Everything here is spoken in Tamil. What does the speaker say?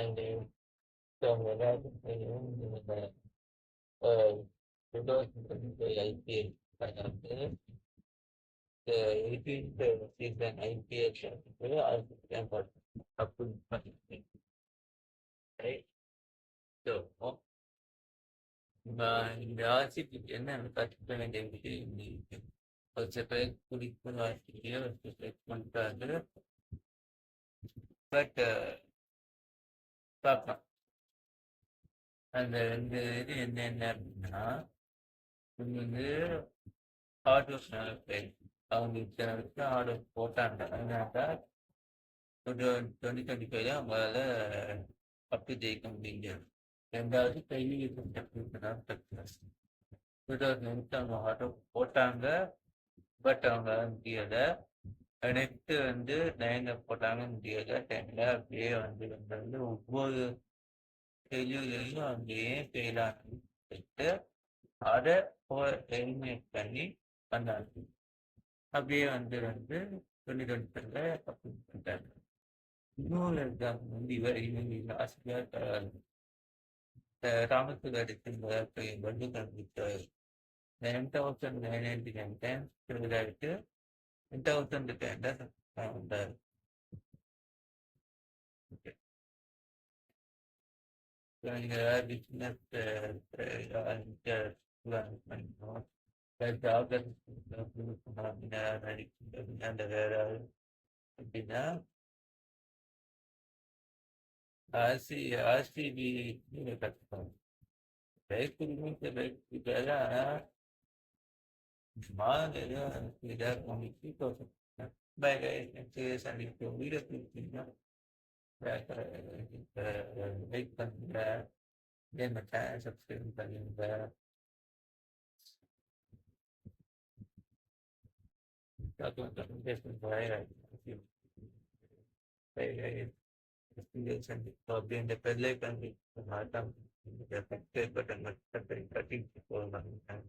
அண்டு அவங்க எல்லாருக்கும் தெரியும் இந்த அஹ், 2020 ஐபிஎல் அதாவது இந்த 18th சீசன் ஐபிஎல் வந்து ஆர்சிபி கப்பு பண்ணிருக்கேன். ரைட். ஸோ இந்த ஆர்சிபிக்கு என்ன கற்றுக்க வேண்டிய விஷயம் இருக்கு. ஒரு சில பேர் குறிப்பு ஆர்சிபியை ஒரு சில பேர் பண்ணுறாங்க. பட் பார்க்கலாம் அந்த ரெண்டு இது என்னென்ன அப்படின்னா இவங்க வந்து ஹார்ட் ஒர்க் நடக்குது. அவங்க இத்தனை வருஷம் ஹார்ட் ஒர்க் போட்டாங்க. அதனால தான் 2025 அவங்களால கப்பு ஜெயிக்க முடியல. ரெண்டாவது கையில் தான் சக்ஸஸ். 2000 அவங்க ஹார்ட் ஒர்க் போட்டாங்க. பட் அவங்க முடியல. நெக்ஸ்ட் வந்து 9 போட்டாங்க முடியல. 10ல அப்படியே வந்து ஒவ்வொரு ஃபெயிலியரையும் அவங்க ஏன் ஃபெயில் ஆகுதுன்னு சொல்லிட்டு அதை எலிமினேட் பண்ணி பண்ணாங்க. அப்படியே வந்து 2020 கப்பு பண்ணிட்டாங்க. இன்னொரு எக்ஸாம்பிள் வந்து இவங்க லாஸ்ட் இயர் ராமத்துல எடுத்திருந்த வந்து கண்டுபிடிச்சாரு. 9,999 டைம்ஸ் ஃபெயில் ஆகிட்டு 10,010 தான் வந்தார். நீங்க பிஸ்னஸ் பண்ணிக்கணும். ஜாப் அந்த வேற எப்படின்னா ஆர்சிபி கற்றுக்கணும். லைஃப் ஆனால் சும்மா எதுவும் இதாக பண்ணிட்டு பை சந்திக்கும் வீடியோ கொடுத்தீங்கன்னா லைக் பண்ணுங்க, என்ன சேனல் சப்ஸ்கிரைப் பண்ணுங்க. சந்திப்போம் அப்படின்ற பெல்லை கண்டிப்பாக மாட்டாங்க. பட்டன் கட்டிங் போகிறாங்க.